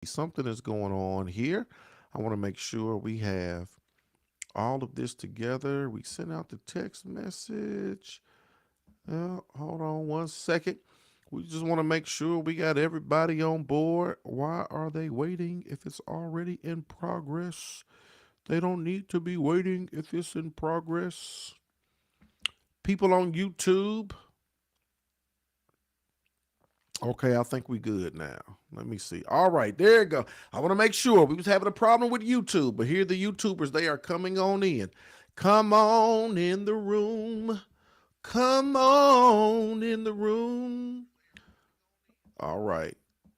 Something is going on here. I want to make sure we have all of this together. We sent out the text message. Hold on one second. We just want to make sure we got everybody on board. Why are they waiting if it's already in progress? They don't need to be waiting if it's in progress. People on YouTube, okay, I think we good now. Let me see. All right, there you go. I want to make sure we was having a problem with YouTube, but here the YouTubers, they are coming on in. Come on in the room. Come on in the room. All right.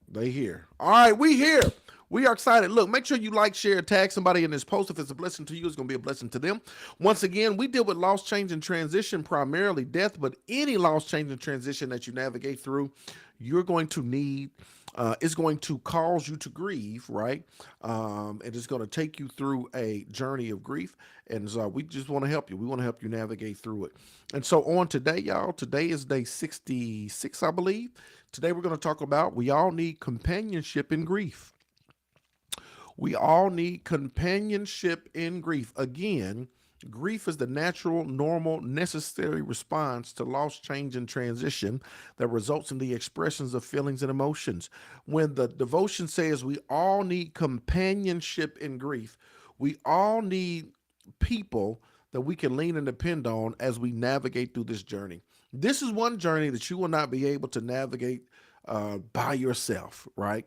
They here. All right, we here. We are excited. Look, make sure you like, share, tag somebody in this post. If it's a blessing to you, it's going to be a blessing to them. Once again, we deal with loss, change, and transition, primarily death, but any loss, change, and transition that you navigate through, you're going to need, it's going to cause you to grieve, right? And it's going to take you through a journey of grief. And so we just want to help you. We want to help you navigate through it. And so on today, y'all, today is day 66, I believe. Today we're going to talk about we all need companionship in grief. We all need companionship in grief. Again, grief is the natural, normal, necessary response to loss, change, and transition that results in the expressions of feelings and emotions. When the devotion says we all need companionship in grief, we all need people that we can lean and depend on as we navigate through this journey. This is one journey that you will not be able to navigate by yourself, right?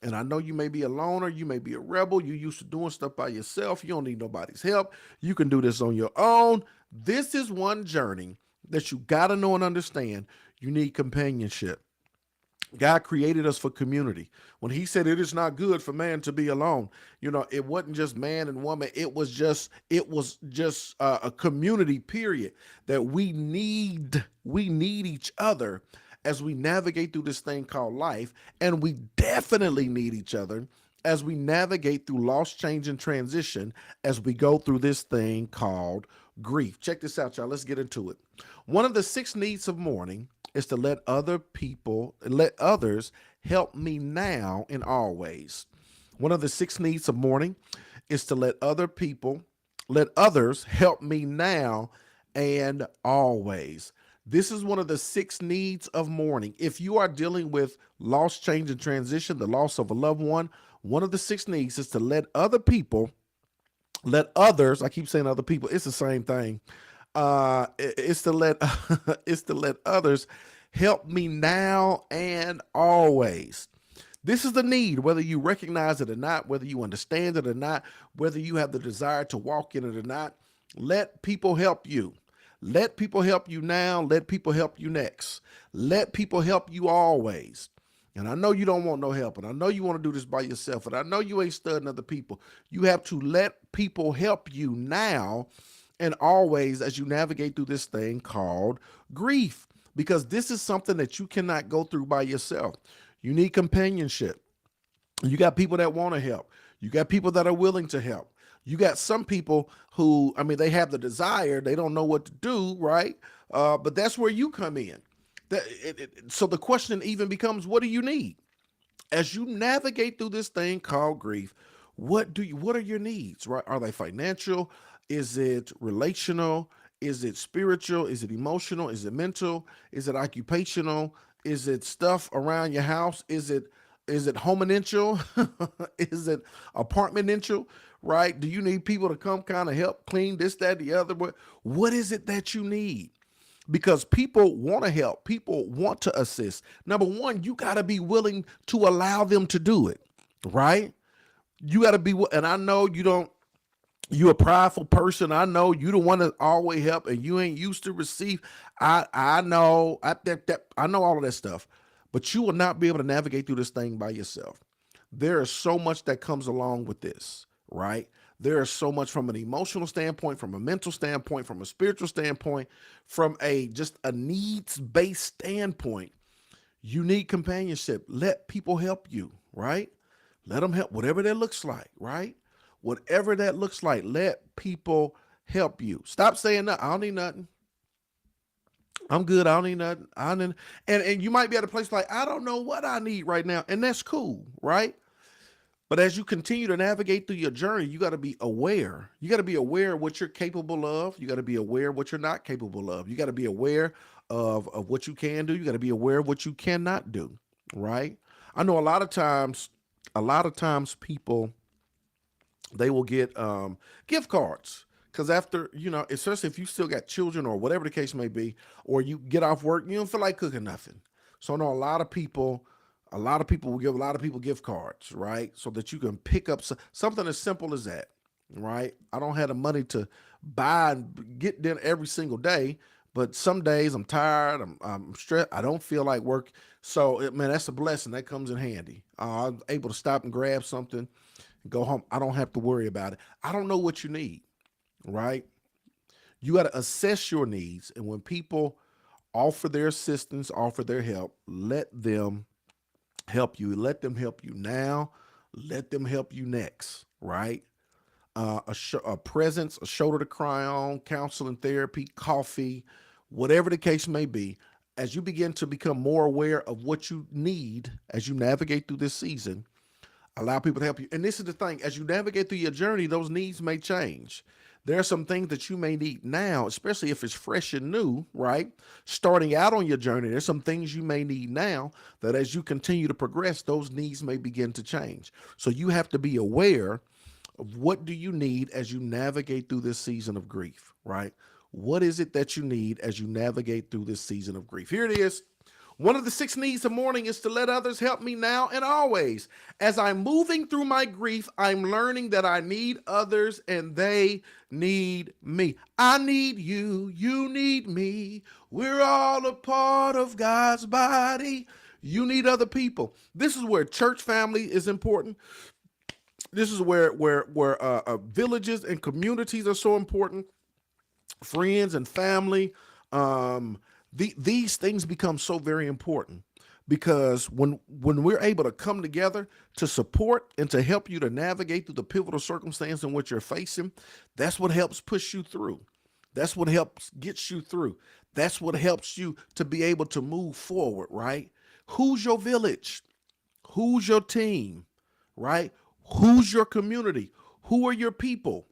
And I know you may be a loner, you may be a rebel, you used to doing stuff by yourself, you don't need nobody's help, you can do this on your own. This is one journey that you got to know and understand. You need companionship. God created us for community. When he said it is not good for man to be alone, it wasn't just man and woman. It was just a community period that we need each other as we navigate through this thing called life. And we definitely need each other as we navigate through loss, change, and transition as we go through this thing called grief. Check this out, y'all. Let's get into it. One of the six needs of mourning is to let others help me now and always. One of the six needs of mourning is to let others help me now and always. This is one of the six needs of mourning. If you are dealing with loss, change, and transition, the loss of a loved one of the six needs is to let others, I keep saying other people, it's the same thing. It's to let it's to let others help me now and always. This is the need, whether you recognize it or not, whether you understand it or not, whether you have the desire to walk in it or not. Let people help you. Let people help you now. Let people help you next. Let people help you always. And I know you don't want no help, and I know you want to do this by yourself, and I know you ain't studying other people. You have to let people help you now and always as you navigate through this thing called grief, because this is something that you cannot go through by yourself. You need companionship. You got people that want to help. You got people that are willing to help. You got some people who, I mean, they have the desire, they don't know what to do, right? But that's where you come in. So the question even becomes, what do you need? As you navigate through this thing called grief, what are your needs, right? Are they financial? Is it relational? Is it spiritual? Is it emotional? Is it mental? Is it occupational? Is it stuff around your house? Is it hominential? Is it apartmental? Right? Do you need people to come kind of help clean this, that, the other? What is it that you need? Because people want to help. People want to assist. Number one, you got to be willing to allow them to do it, right? You got to be, and I know you don't, you a prideful person. I know you don't want to always help and you ain't used to receive. I know, I know all of that stuff, but you will not be able to navigate through this thing by yourself. There is so much that comes along with this, right? There is so much from an emotional standpoint, from a mental standpoint, from a spiritual standpoint, from a just a needs-based standpoint. You need companionship. Let people help you, right? Let them help, whatever that looks like, right? Whatever that looks like, let people help you. Stop saying, no, I don't need nothing. I'm good. I don't need nothing. I don't, and you might be at a place like, I don't know what I need right now. And that's cool, right? But as you continue to navigate through your journey, you got to be aware. You got to be aware of what you're capable of. You got to be aware of what you're not capable of. You got to be aware of what you can do. You got to be aware of what you cannot do. Right? I know a lot of times people they will get gift cards because after especially if you still got children or whatever the case may be, or you get off work, you don't feel like cooking nothing. So I know a lot of people will give a lot of people gift cards, right? So that you can pick up something as simple as that, right? I don't have the money to buy and get dinner every single day, but some days I'm tired, I'm stressed, I don't feel like work. So man, that's a blessing that comes in handy. I'm able to stop and grab something, go home. I don't have to worry about it. I don't know what you need, right? You got to assess your needs. And when people offer their assistance, offer their help, let them help you. Let them help you now. Let them help you next, right? A presence, a shoulder to cry on, counseling, therapy, coffee, whatever the case may be. As you begin to become more aware of what you need as you navigate through this season, allow people to help you. And this is the thing, as you navigate through your journey, those needs may change. There are some things that you may need now, especially if it's fresh and new, right? Starting out on your journey, there's some things you may need now that as you continue to progress, those needs may begin to change. So you have to be aware of what do you need as you navigate through this season of grief, right? What is it that you need as you navigate through this season of grief? Here it is. One of the 6 needs of mourning is to let others help me now and always. As I'm moving through my grief, I'm learning that I need others and they need me. I need you, you need me. We're all a part of God's body. You need other people. This is where church family is important. This is where villages and communities are so important. Friends and family. These things become so very important because when we're able to come together to support and to help you to navigate through the pivotal circumstance in which you're facing, that's what helps push you through. That's what helps get you through. That's what helps you to be able to move forward, right? Who's your village? Who's your team, right? Who's your community? Who are your people?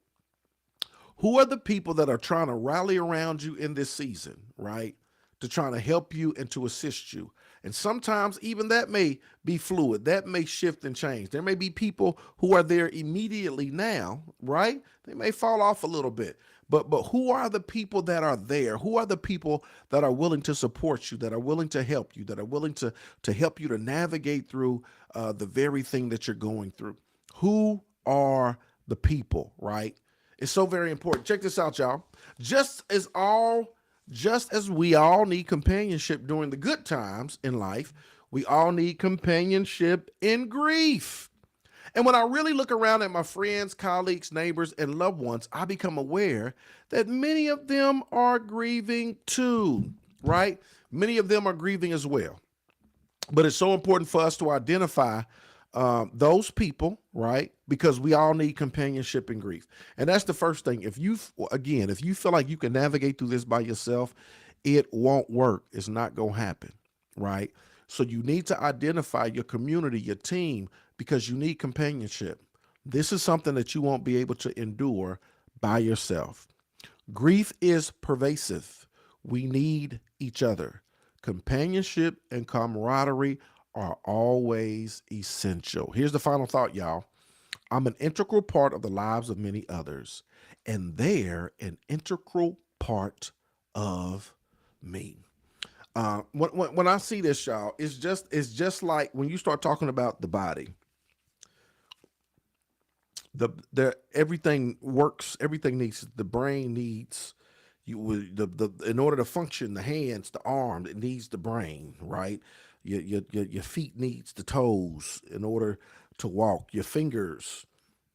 Who are the people that are trying to rally around you in this season, right? To try to help you and to assist you. And sometimes even that may be fluid. That may shift and change. There may be people who are there immediately now, right? They may fall off a little bit. But who are the people that are there? Who are the people that are willing to support you, that are willing to help you, that are willing to help you to navigate through the very thing that you're going through? Who are the people, right? It's so very important. Check this out, y'all. Just as we all need companionship during the good times in life, we all need companionship in grief. And when I really look around at my friends, colleagues, neighbors, and loved ones, I become aware that many of them are grieving too, right? Many of them are grieving as well. But it's so important for us to identify those people, right? Because we all need companionship in grief. And that's the first thing. If you feel like you can navigate through this by yourself, it won't work. It's not going to happen, right? So you need to identify your community, your team, because you need companionship. This is something that you won't be able to endure by yourself. Grief is pervasive. We need each other. Companionship and camaraderie are always essential. Here's the final thought, y'all. I'm an integral part of the lives of many others, and they're an integral part of me. When I see this, y'all, it's just like when you start talking about the body. The everything works. Everything needs the brain needs you the in order to function. The hands, the arm, it needs the brain, right? Your feet needs the toes in order to walk. Your fingers,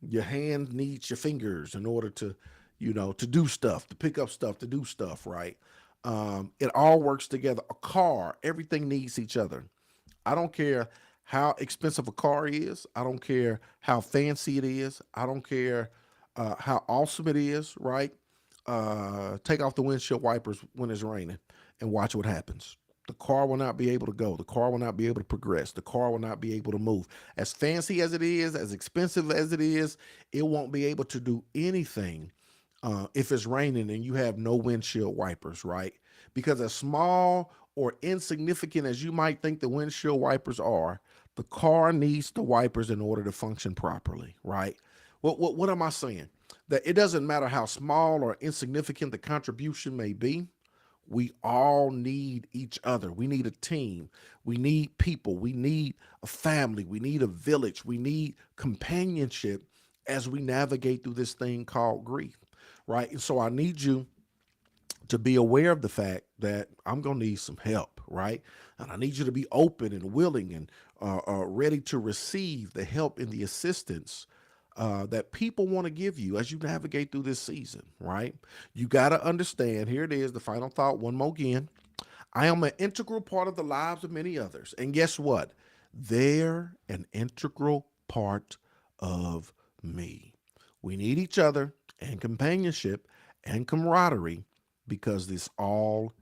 your hand needs your fingers in order to, to do stuff, to pick up stuff, to do stuff, right? It all works together. A car, everything needs each other. I don't care how expensive a car is. I don't care how fancy it is. I don't care how awesome it is, right? Take off the windshield wipers when it's raining and watch what happens. The car will not be able to go. The car will not be able to progress. The car will not be able to move. As fancy as it is, as expensive as it is, it won't be able to do anything if it's raining and you have no windshield wipers, right? Because as small or insignificant as you might think the windshield wipers are, the car needs the wipers in order to function properly, right? What am I saying? That it doesn't matter how small or insignificant the contribution may be. We all need each other. We need a team. We need people. We need a family. We need a village. We need companionship as we navigate through this thing called grief, right? And so I need you to be aware of the fact that I'm going to need some help, right? And I need you to be open and willing and ready to receive the help and the assistance that people want to give you as you navigate through this season, right? You got to understand, here it is, the final thought, one more again. I am an integral part of the lives of many others. And guess what? They're an integral part of me. We need each other and companionship and camaraderie because it's all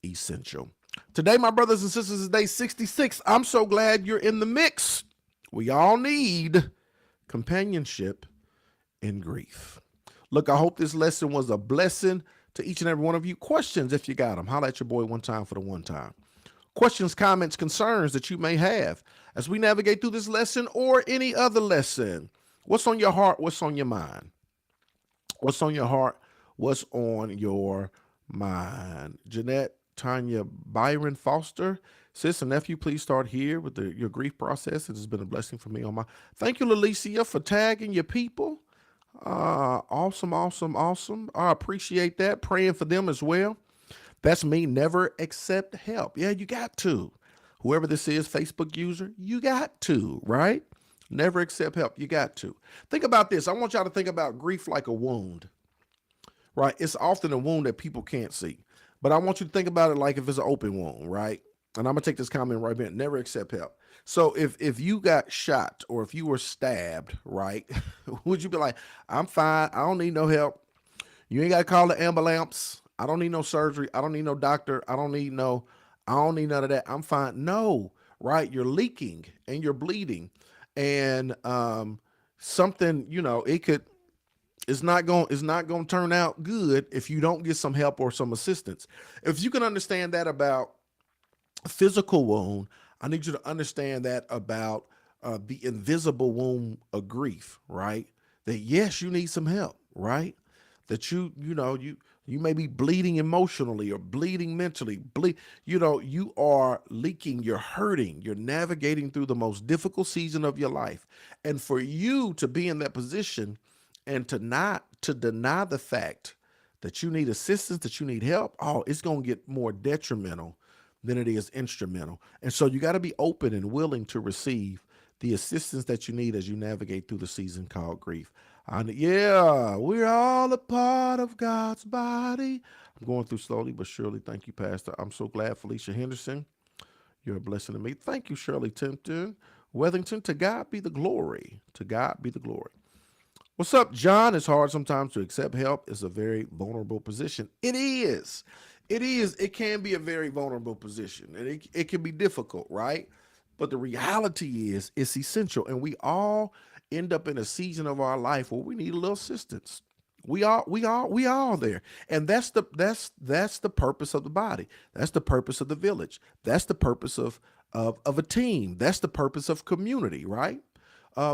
essential. Today, my brothers and sisters, is day 66. I'm so glad you're in the mix. We all need companionship in grief. Look, I hope this lesson was a blessing to each and every one of you. Questions, if you got them. Holla at your boy one time for the one time. Questions, comments, concerns that you may have as we navigate through this lesson or any other lesson. What's on your heart? What's on your mind? What's on your heart? What's on your mind? Jeanette, Tanya, Byron, Foster, sis and nephew, please start here with your grief process. It has been a blessing for me on my. Thank you, Lalicia, for tagging your people. Awesome, awesome, awesome. I appreciate that. Praying for them as well. That's me. Never accept help. Yeah, you got to. Whoever this is, Facebook user, you got to, right? Never accept help. You got to. Think about this. I want y'all to think about grief like a wound, right? It's often a wound that people can't see. But I want you to think about it like if it's an open wound, right? And I'm going to take this comment right here. Never accept help. So if you got shot or if you were stabbed, right, would you be like, I'm fine. I don't need no help. You ain't got to call the ambulance. I don't need no surgery. I don't need no doctor. I don't need none of that. I'm fine. No, right? You're leaking and you're bleeding. And something, it's not going to turn out good if you don't get some help or some assistance. If you can understand that about a physical wound, I need you to understand that about the invisible wound of grief, right? That yes, you need some help, right? That you may be bleeding emotionally or bleeding mentally, you are leaking, you're hurting, you're navigating through the most difficult season of your life. And for you to be in that position and to deny the fact that you need assistance, that you need help, it's going to get more detrimental than it is instrumental. And so you got to be open and willing to receive the assistance that you need as you navigate through the season called grief. Yeah, we're all a part of God's body. I'm going through slowly but surely. Thank you, Pastor. I'm so glad. Felicia Henderson, you're a blessing to me. Thank you, Shirley Tempton. Weathington, to God be the glory. To God be the glory. What's up, John? It's hard sometimes to accept help. It's a very vulnerable position. It is. It is. It can be a very vulnerable position, and it can be difficult, right? But the reality is it's essential, and we all end up in a season of our life where we need a little assistance. We all there. And that's the purpose of the body. That's the purpose of the village. That's the purpose of a team. That's the purpose of community, right?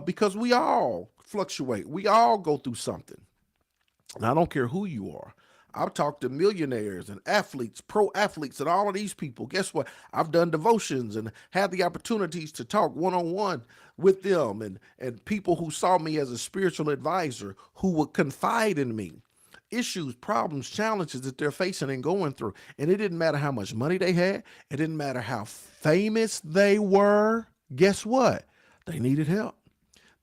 Because we all fluctuate. We all go through something. And I don't care who you are. I've talked to millionaires and athletes, pro athletes, and all of these people. Guess what? I've done devotions and had the opportunities to talk one-on-one with them and people who saw me as a spiritual advisor who would confide in me issues, problems, challenges that they're facing and going through. And it didn't matter how much money they had. It didn't matter how famous they were. Guess what? They needed help.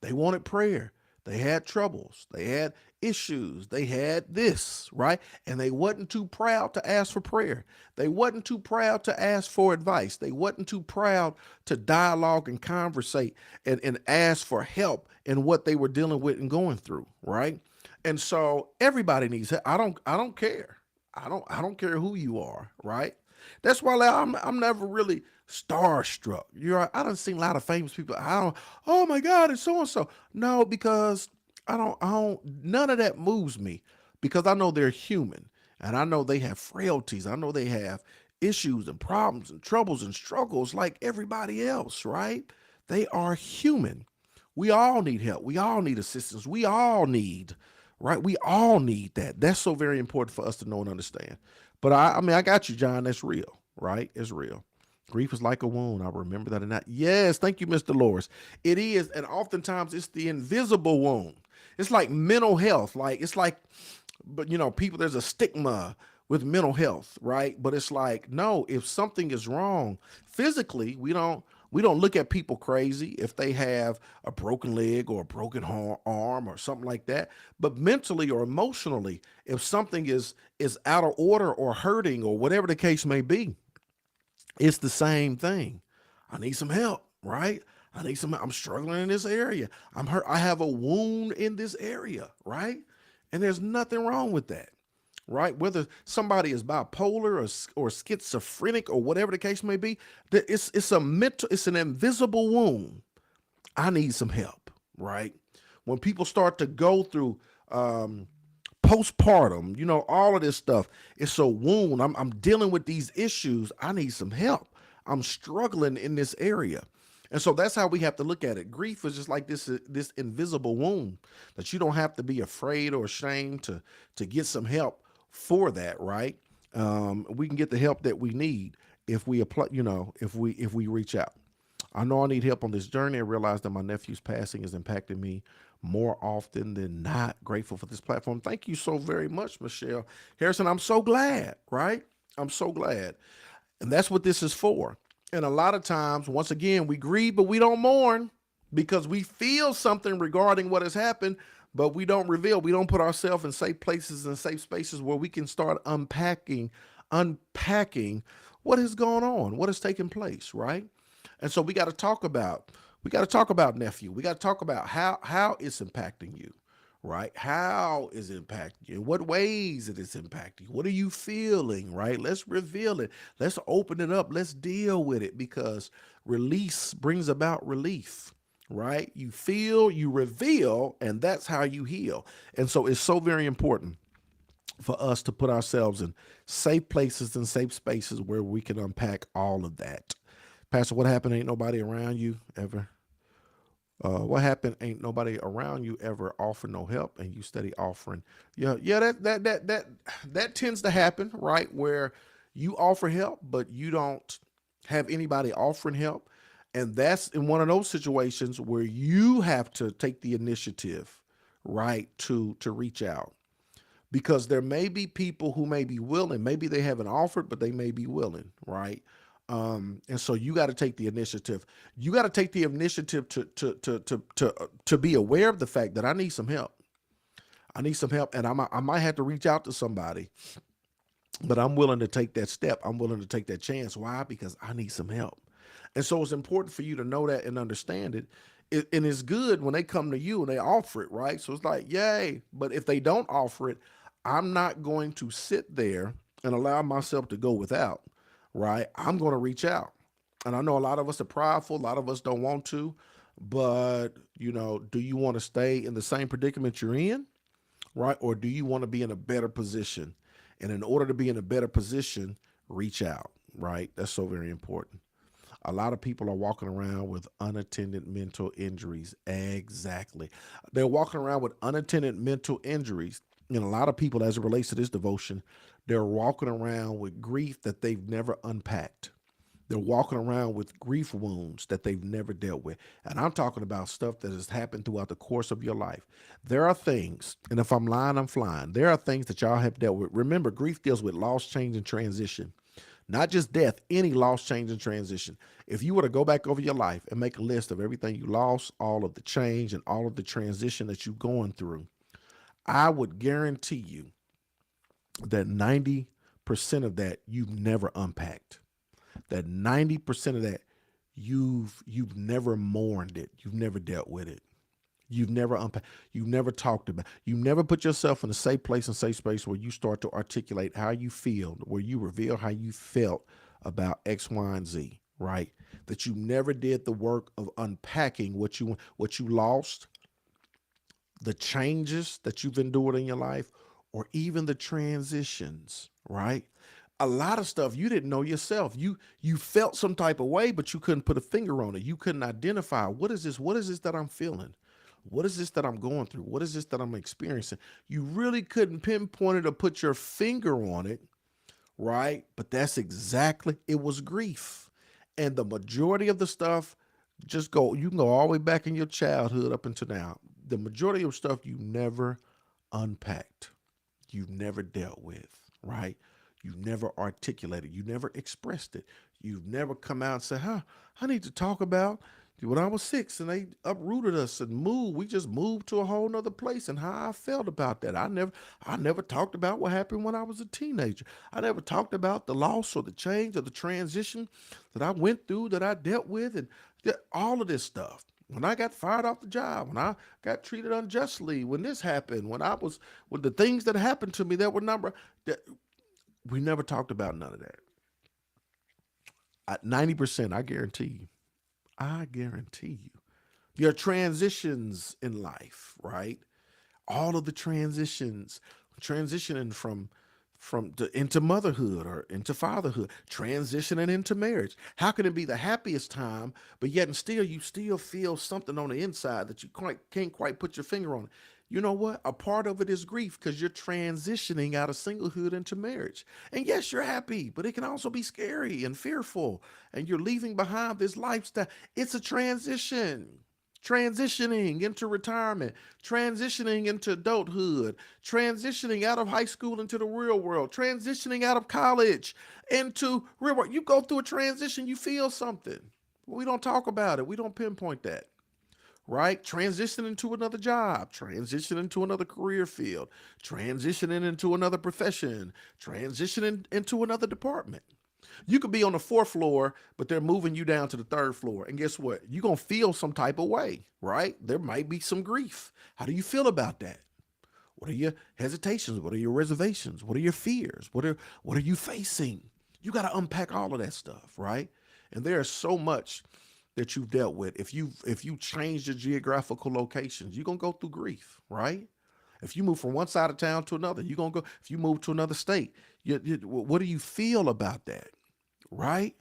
They wanted prayer. They had troubles. They had issues. They had this, right? And they wasn't too proud to ask for prayer. They wasn't too proud to ask for advice. They wasn't too proud to dialogue and conversate and ask for help in what they were dealing with and going through, right? And so everybody needs help. I don't care. I don't care who you are, right? That's why like, I'm never really starstruck. I done seen a lot of famous people. I don't. Oh my God, it's so and so. No, because I don't. None of that moves me because I know they're human and I know they have frailties. I know they have issues and problems and troubles and struggles like everybody else. Right? They are human. We all need help. We all need assistance. We all need, right? We all need that. That's so very important for us to know and understand. But I mean, I got you, John. That's real, right? It's real. Grief is like a wound. I remember that or not. Yes, thank you, Mr. Loris. It is, and oftentimes it's the invisible wound. It's like mental health. Like it's like, but people, there's a stigma with mental health, right? But it's like, no, if something is wrong physically, we don't look at people crazy if they have a broken leg or a broken arm or something like that. But mentally or emotionally, if something is out of order or hurting or whatever the case may be, it's the same thing. I need some help, right? I'm struggling in this area. I'm hurt. I have a wound in this area, right? And there's nothing wrong with that, right? Whether somebody is bipolar or schizophrenic or whatever the case may be, it's an invisible wound. I need some help, right? When people start to go through postpartum, all of this stuff, it's a wound. I'm dealing with these issues. I need some help. I'm struggling in this area. And so that's how we have to look at it. Grief is just like this invisible wound that you don't have to be afraid or ashamed to get some help for that, right? We can get the help that we need if we apply, if we reach out. I know I need help on this journey. I realize that my nephew's passing is impacting me more often than not. Grateful for this platform. Thank you so very much, Michelle Harrison. I'm so glad, right? I'm so glad. And that's what this is for. And a lot of times, once again, we grieve, but we don't mourn because we feel something regarding what has happened, but we don't reveal. We don't put ourselves in safe places and safe spaces where we can start unpacking what has gone on, what has taken place, right? And so we got to talk about nephew. We got to talk about how it's impacting you, right? How is it impacting you? What ways it is impacting you? What are you feeling, right? Let's reveal it. Let's open it up. Let's deal with it because release brings about relief, right? You feel, you reveal, and that's how you heal. And so it's so very important for us to put ourselves in safe places and safe spaces where we can unpack all of that. Pastor, what happened? Ain't nobody around you ever? What happened? Ain't nobody around you ever offer no help, and you steady offering. Yeah, yeah. That tends to happen, right? Where you offer help, but you don't have anybody offering help, and that's in one of those situations where you have to take the initiative, right, to reach out because there may be people who may be willing. Maybe they haven't offered, but they may be willing, right? And so you got to take the initiative. You got to take the initiative to be aware of the fact that I need some help. I need some help, and I might have to reach out to somebody, but I'm willing to take that step. I'm willing to take that chance. Why? Because I need some help. And so it's important for you to know that and understand it. And it's good when they come to you and they offer it, right? So it's like, yay. But if they don't offer it, I'm not going to sit there and allow myself to go without, right? I'm going to reach out. And I know a lot of us are prideful, a lot of us don't want to, but do you want to stay in the same predicament you're in, right? Or do you want to be in a better position? And in order to be in a better position, reach out, right? That's so very important. A lot of people are walking around with unattended mental injuries. Exactly. They're walking around with unattended mental injuries. And a lot of people, as it relates to this devotion, they're walking around with grief that they've never unpacked. They're walking around with grief wounds that they've never dealt with. And I'm talking about stuff that has happened throughout the course of your life. There are things, and if I'm lying, I'm flying. There are things that y'all have dealt with. Remember, grief deals with loss, change, and transition. Not just death, any loss, change, and transition. If you were to go back over your life and make a list of everything you lost, all of the change and all of the transition that you're going through, I would guarantee you that 90% of that you've never unpacked. That 90% of that you've never mourned it. You've never dealt with it. You've never unpacked. You've never talked about. You never put yourself in a safe place and safe space where you start to articulate how you feel, where you reveal how you felt about X, Y, and Z. Right? That you never did the work of unpacking what you lost, the changes that you've endured in your life, or even the transitions. Right? A lot of stuff you didn't know yourself. You felt some type of way, but you couldn't put a finger on it. You couldn't identify what is this? What is this that I'm feeling? What is this that I'm going through? What is this that I'm experiencing? You really couldn't pinpoint it or put your finger on it, right? But that's exactly it was grief. And the majority of the stuff you can go all the way back in your childhood up until now. The majority of stuff you never unpacked, you never dealt with, right? You never articulated, you never expressed it. You've never come out and said, huh, I need to talk about when I was 6 and they uprooted us and moved. We just moved to a whole nother place and how I felt about that. I never talked about what happened when I was a teenager. I never talked about the loss or the change or the transition that I went through, that I dealt with, and all of this stuff. When I got fired off the job, when I got treated unjustly, when this happened, when the things that happened to me that were that we never talked about none of that. 90%, I guarantee you, your transitions in life, right? All of the transitions, transitioning into motherhood or into fatherhood, transitioning into marriage. How can it be the happiest time, but yet and still you still feel something on the inside that you can't quite put your finger on? You know what? A part of it is grief because you're transitioning out of singlehood into marriage. And yes, you're happy, but it can also be scary and fearful. And you're leaving behind this lifestyle. It's a transition. Transitioning into retirement, transitioning into adulthood, transitioning out of high school into the real world, transitioning out of college into real world. You go through a transition, you feel something. We don't talk about it. We don't pinpoint that, right? Transitioning to another job, transitioning to another career field, transitioning into another profession, transitioning into another department. You could be on the fourth floor, but they're moving you down to the third floor. And guess what? You're going to feel some type of way, right? There might be some grief. How do you feel about that? What are your hesitations? What are your reservations? What are your fears? What are you facing? You got to unpack all of that stuff, right? And there is so much that you've dealt with. If you change your geographical locations, you're gonna go through grief, right? If you move from one side of town to another, you're gonna go. If you move to another state, what do you feel about that, right?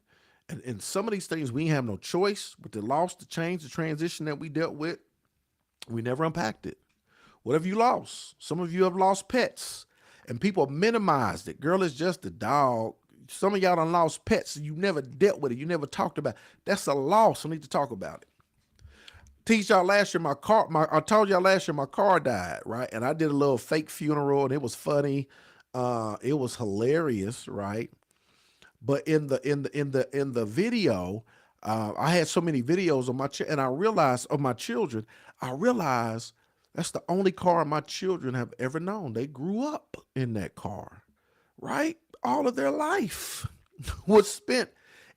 And some of these things we have no choice, but the loss, the change, the transition that we dealt with, we never unpacked it. What have you lost? Some of you have lost pets, and people minimized it. Girl, it's just a dog. Some of y'all done lost pets and you never dealt with it. You never talked about it. That's a loss. I need to talk about it. Teach y'all last year I told y'all last year my car died, right? And I did a little fake funeral and it was funny. It was hilarious, right? But in the video, I had so many videos of and I realized of my children. I realized that's the only car my children have ever known. They grew up in that car, right? All of their life was spent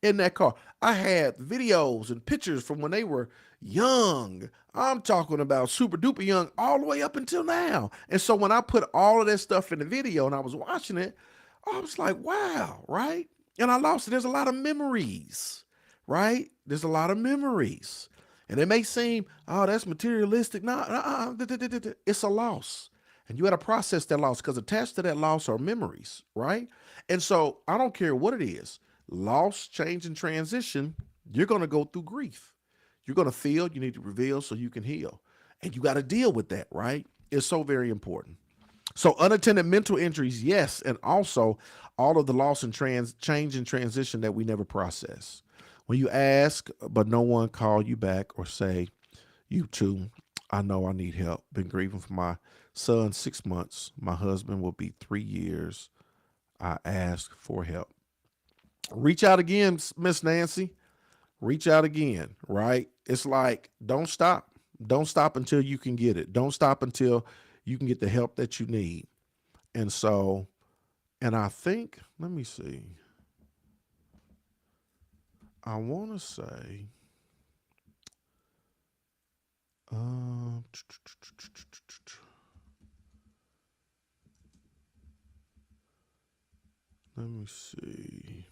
in that car. I had videos and pictures from when they were young. I'm talking about super duper young, all the way up until now. And so when I put all of that stuff in the video and I was watching it, I was like, wow, right? And I lost it. There's a lot of memories, right? There's a lot of memories. And it may seem, oh, that's materialistic. No, it's a loss. And you got to process that loss because attached to that loss are memories, right? And so I don't care what it is, loss, change, and transition, you're going to go through grief. You're going to feel, you need to reveal so you can heal. And you got to deal with that, right? It's so very important. So unattended mental injuries, yes, and also all of the loss and change and transition that we never process. When you ask, but no one call you back or say, you too, I know I need help. Been grieving for my son 6 months. My husband will be 3 years. I ask for help. Reach out again, Miss Nancy. Reach out again, right? It's like, don't stop. Don't stop until you can get it. Don't stop until you can get the help that you need. And so, and I think, let me see. I want to say, Um, let me see.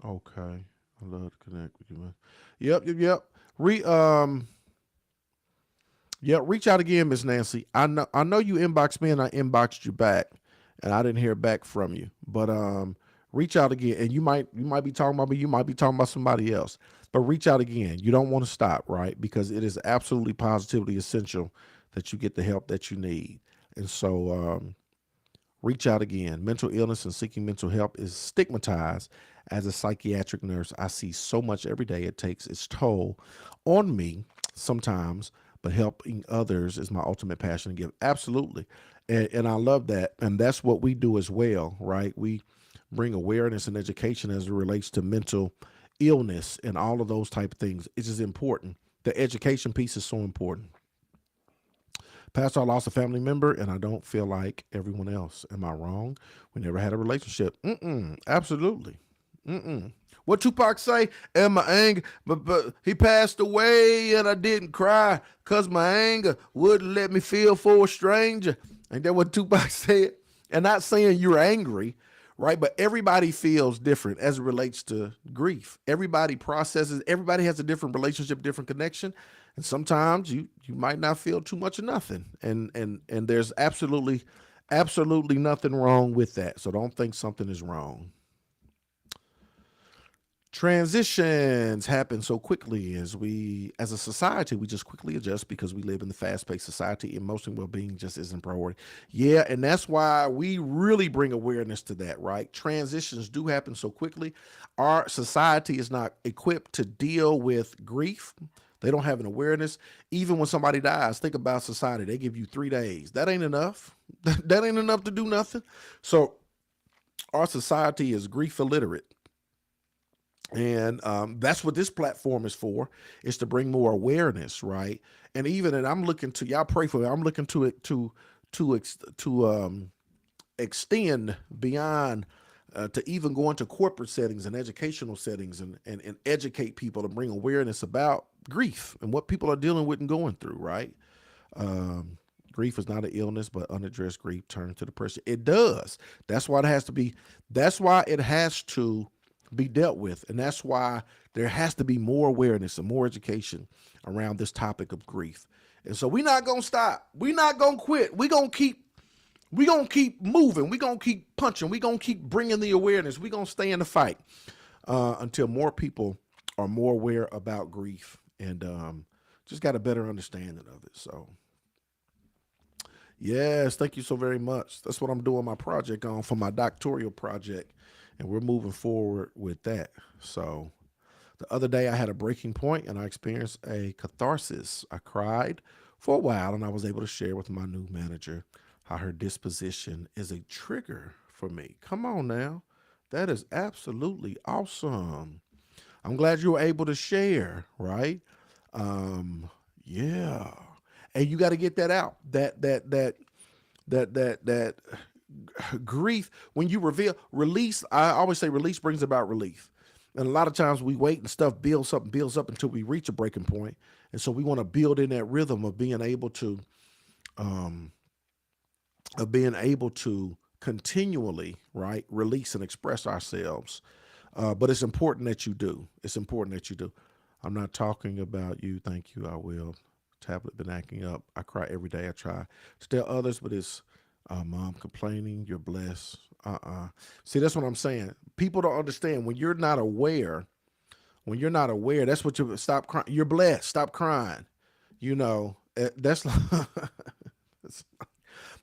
Okay. I love to connect with you, man. Yep. Re reach out again, Miss Nancy. I know you inboxed me and I inboxed you back and I didn't hear back from you. But reach out again. And you might be talking about me, you might be talking about somebody else. But reach out again. You don't want to stop, right? Because it is absolutely positively essential that you get the help that you need. And so reach out again. Mental illness and seeking mental help is stigmatized. As a psychiatric nurse, I see so much every day. It takes its toll on me sometimes, but helping others is my ultimate passion to give. Absolutely. And I love that. And that's what we do as well, right? We bring awareness and education as it relates to mental illness and all of those type of things. It's just important. The education piece is so important. Pastor, I lost a family member and I don't feel like everyone else. Am I wrong? We never had a relationship. Absolutely. What Tupac say? And my anger, but he passed away and I didn't cry because my anger wouldn't let me feel for a stranger. Ain't that what Tupac said? And not saying you're angry, right? But everybody feels different as it relates to grief. Everybody processes, everybody has a different relationship, different connection. And sometimes you might not feel too much of nothing. And there's absolutely nothing wrong with that. So don't think something is wrong. Transitions happen so quickly as a society, we just quickly adjust because we live in the fast-paced society. Emotional well-being just isn't priority. Yeah, and that's why we really bring awareness to that, right? Transitions do happen so quickly. Our society is not equipped to deal with grief. They don't have an awareness. Even when somebody dies, think about society. They give you 3 days. That ain't enough. That ain't enough to do nothing. So our society is grief illiterate. And that's what this platform is for, is to bring more awareness, right? And I'm looking to y'all pray for me. I'm looking to it to extend beyond to even go into corporate settings and educational settings and educate people and bring awareness about grief and what people are dealing with and going through, right? Grief is not an illness, but unaddressed grief turns to depression. It does. That's why it has to be. That's why it has to be dealt with, and that's why there has to be more awareness and more education around this topic of grief. And so we're not gonna stop. We're not gonna quit. We're gonna keep moving. We're gonna keep punching. We're gonna keep bringing the awareness. We're gonna stay in the fight until more people are more aware about grief and just got a better understanding of it. So yes, thank you so very much. That's what I'm doing my project on for my doctoral project, and we're moving forward with that. So the other day I had a breaking point and I experienced a catharsis. I cried for a while and I was able to share with my new manager how her disposition is a trigger for me. Come on now. That is absolutely awesome. I'm glad you were able to share, right? Um, yeah. And you got to get that out. That grief, when you release, I always say release brings about relief. And a lot of times we wait and stuff builds up until we reach a breaking point. And so we want to build in that rhythm um, of being able to continually, right, release and express ourselves. But it's important that you do. It's important that you do. I'm not talking about you. Thank you. I will. Tablet been acting up. I cry every day. I try to tell others, but it's mom complaining. You're blessed. See, that's what I'm saying. People don't understand when you're not aware. When you're not aware, that's what you stop crying. You're blessed. Stop crying. That's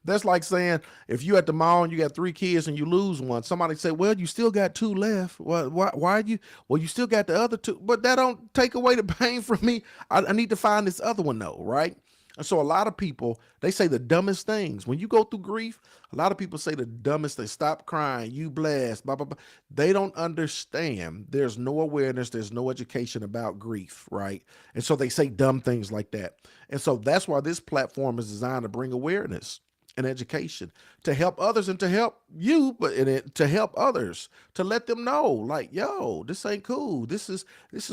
that's like saying if you at the mall and you got 3 kids and you lose one, somebody say, "Well, you still got two left. Why you? Well, you still got the other two, but that don't take away the pain from me. I need to find this other one though, right?" And so a lot of people they say the dumbest things when you go through grief. A lot of people say the dumbest thing. Stop crying. You blessed. Blah blah blah. They don't understand. There's no awareness. There's no education about grief, right? And so they say dumb things like that. And so that's why this platform is designed to bring awareness and education to help others and to help you, but to help others, to let them know, like, yo, this ain't cool. This is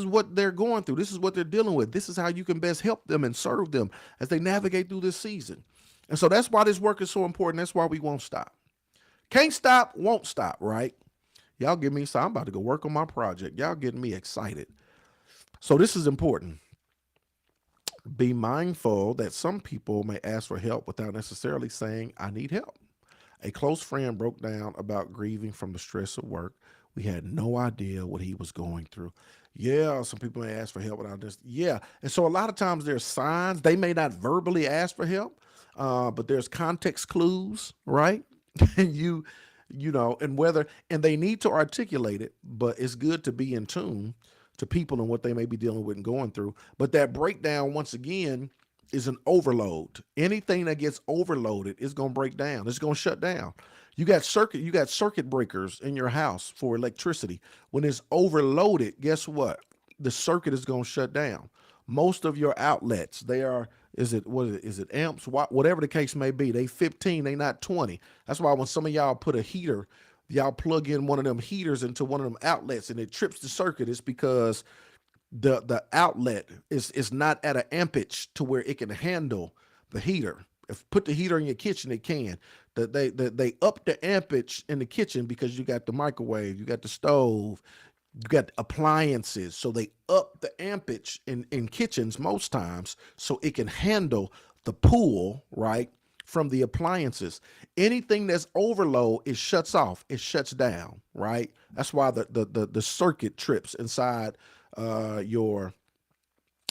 what they're going through. This is what they're dealing with. This is how you can best help them and serve them as they navigate through this season. And so that's why this work is so important. That's why we won't stop. Can't stop, won't stop, right? Y'all give me, so I'm about to go work on my project. Y'all getting me excited. So this is important. Be mindful that some people may ask for help without necessarily saying, I need help. A close friend broke down about grieving from the stress of work. We had no idea what he was going through. Yeah, some people may ask for help without this. Yeah. And so a lot of times there's signs. They may not verbally ask for help, but there's context clues, right? And and whether, and they need to articulate it, but it's good to be in tune to people and what they may be dealing with and going through. But that breakdown, once again, is an overload. Anything that gets overloaded is going to break down. It's going to shut down. You got circuit breakers in your house for electricity. When it's overloaded, guess what? The circuit is going to shut down. Most of your outlets, they are, is it amps, whatever the case may be, they 15, they not 20. That's why when some of y'all put a heater, y'all plug in one of them heaters into one of them outlets and it trips the circuit, it's because the outlet is not at an ampage to where it can handle the heater. If put the heater in your kitchen, it can. They up the ampage in the kitchen because you got the microwave, you got the stove, you got appliances. So they up the ampage in kitchens most times so it can handle the pull, right, from the appliances. Anything that's overload, it shuts off, it shuts down, right? That's why the circuit trips inside your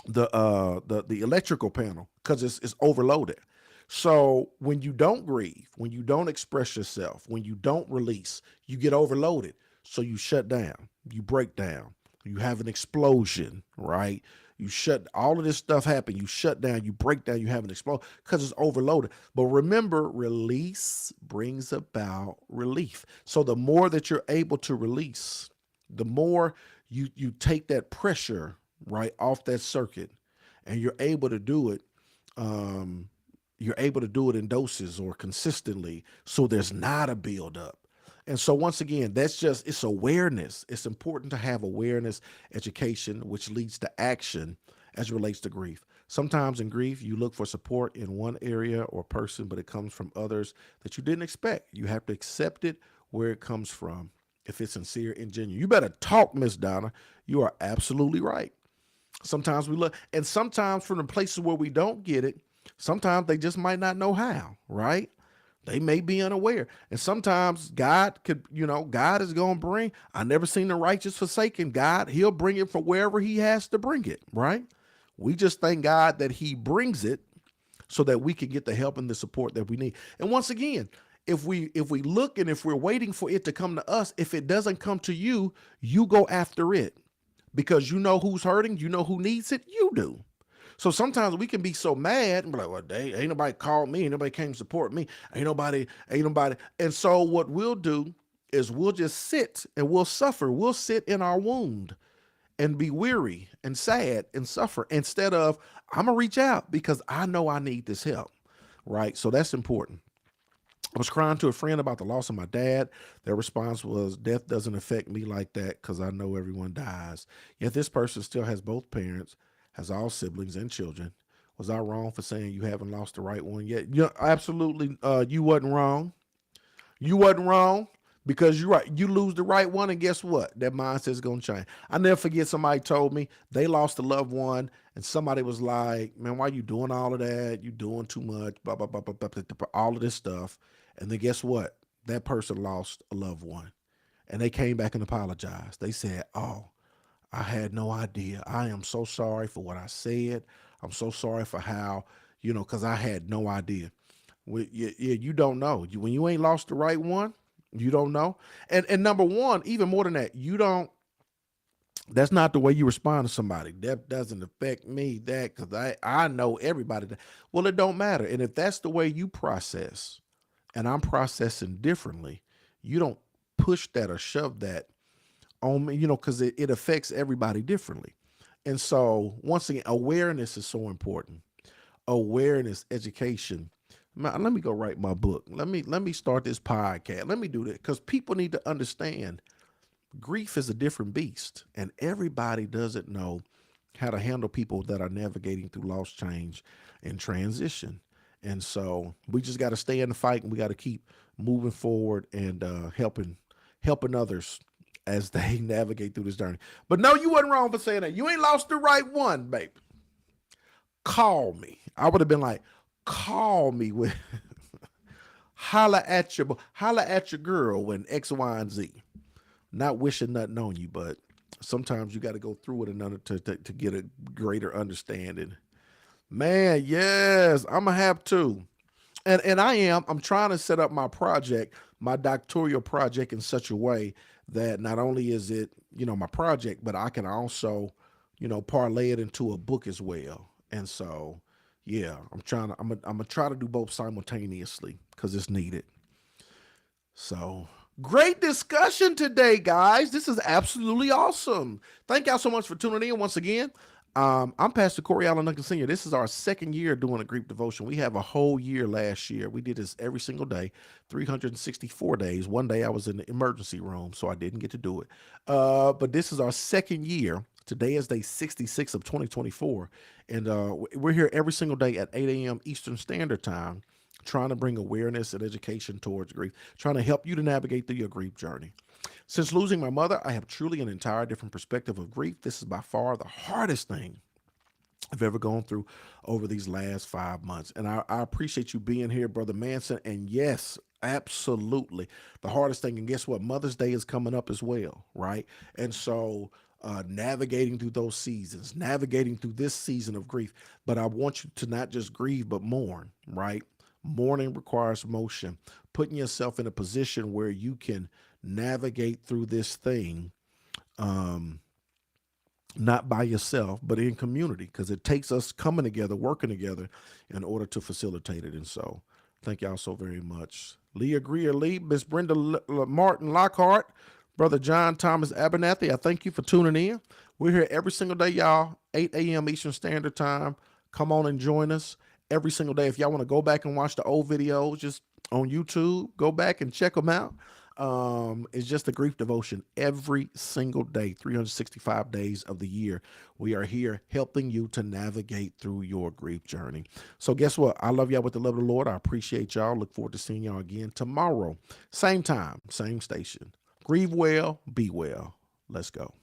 the electrical panel, because it's overloaded. So when you don't grieve, when you don't express yourself, when you don't release, you get overloaded. So you shut down, you break down, you have an explosion, right? You shut, all of this stuff happen. You shut down, you break down, you have an explosion because it's overloaded. But remember, release brings about relief. So the more that you're able to release, the more you take that pressure right off that circuit, and you're able to do it. Um, you're able to do it in doses or consistently, so there's not a buildup. And so once again, it's awareness. It's important to have awareness, education, which leads to action as it relates to grief. Sometimes in grief, you look for support in one area or person, but it comes from others that you didn't expect. You have to accept it where it comes from. If it's sincere and genuine, you better talk, Miss Donna. You are absolutely right. Sometimes we look, and sometimes from the places where we don't get it, sometimes they just might not know how, right? They may be unaware. And sometimes God God is going to bring, I never seen the righteous forsaken. God, he'll bring it from wherever he has to bring it, right? We just thank God that he brings it so that we can get the help and the support that we need. And once again, if we look and if we're waiting for it to come to us, if it doesn't come to you, you go after it because you know who's hurting, you know who needs it, you do. So sometimes we can be so mad and be like, well, they ain't nobody called me, ain't nobody came to support me, ain't nobody. And so what we'll do is we'll just sit and we'll suffer. We'll sit in our wound and be weary and sad and suffer instead of, I'm gonna reach out because I know I need this help. Right. So that's important. I was crying to a friend about the loss of my dad. Their response was, death doesn't affect me like that because I know everyone dies. Yet this person still has both parents, has all siblings and children. Was I wrong for saying you haven't lost the right one yet? Yeah, absolutely. You wasn't wrong. You wasn't wrong because you're right. You lose the right one, and guess what? That mindset's gonna change. I never forget somebody told me they lost a loved one, and somebody was like, "Man, why you doing all of that? You doing too much, blah blah blah blah blah, blah, blah, all of this stuff." And then guess what? That person lost a loved one, and they came back and apologized. They said, "Oh, I had no idea. I am so sorry for what I said. I'm so sorry for how, because I had no idea." You don't know. When you ain't lost the right one, you don't know. And number one, even more than that, you don't. That's not the way you respond to somebody. That doesn't affect me. That because I know everybody. Well, it don't matter. And if that's the way you process, and I'm processing differently, you don't push that or shove that on me, because it affects everybody differently. And so once again, awareness is so important. Awareness, education, Let me go write my book. Let me start this podcast. Let me do that because people need to understand grief is a different beast, and everybody doesn't know how to handle people that are navigating through loss, change, and transition. And so we just got to stay in the fight, and we got to keep moving forward and helping others as they navigate through this journey. But no, you wasn't wrong for saying that. You ain't lost the right one, baby. Call me. I would have been like, call me with holla at your girl when X, Y, and Z. Not wishing nothing on you, but sometimes you got to go through it in order to get a greater understanding. Man, yes, I'm gonna have to. And I'm trying to set up my project, my doctoral project in such a way that not only is it, my project, but I can also, parlay it into a book as well. And so, yeah, I'm gonna try to do both simultaneously because it's needed. So great discussion today, guys. This is absolutely awesome. Thank y'all so much for tuning in once again. I'm Pastor Corey Allen Duncan Sr. This is our second year doing a grief devotion. We have a whole year last year. We did this every single day, 364 days. One day I was in the emergency room, so I didn't get to do it. But this is our second year. Today is day 66 of 2024. And we're here every single day at 8 a.m. Eastern Standard Time, trying to bring awareness and education towards grief, trying to help you to navigate through your grief journey. Since losing my mother, I have truly an entire different perspective of grief. This is by far the hardest thing I've ever gone through over these last 5 months. And I appreciate you being here, Brother Manson. And yes, absolutely. The hardest thing, and guess what? Mother's Day is coming up as well, right? And so navigating through those seasons, navigating through this season of grief. But I want you to not just grieve, but mourn, right? Mourning requires motion, putting yourself in a position where you can navigate through this thing, not by yourself, but in community, because it takes us coming together, working together in order to facilitate it. And so thank y'all so very much. Leah Greer Lee, Miss Brenda Martin Lockhart, Brother John Thomas Abernathy, I thank you for tuning in. We're here every single day, y'all, 8 a.m. Eastern Standard Time. Come on and join us every single day. If y'all want to go back and watch the old videos just on YouTube, go back and check them out. It's just a grief devotion every single day, 365 days of the year. We are here helping you to navigate through your grief journey. So guess what? I love y'all with the love of the Lord. I appreciate y'all. Look forward to seeing y'all again tomorrow. Same time, same station. Grieve well, be well. Let's go.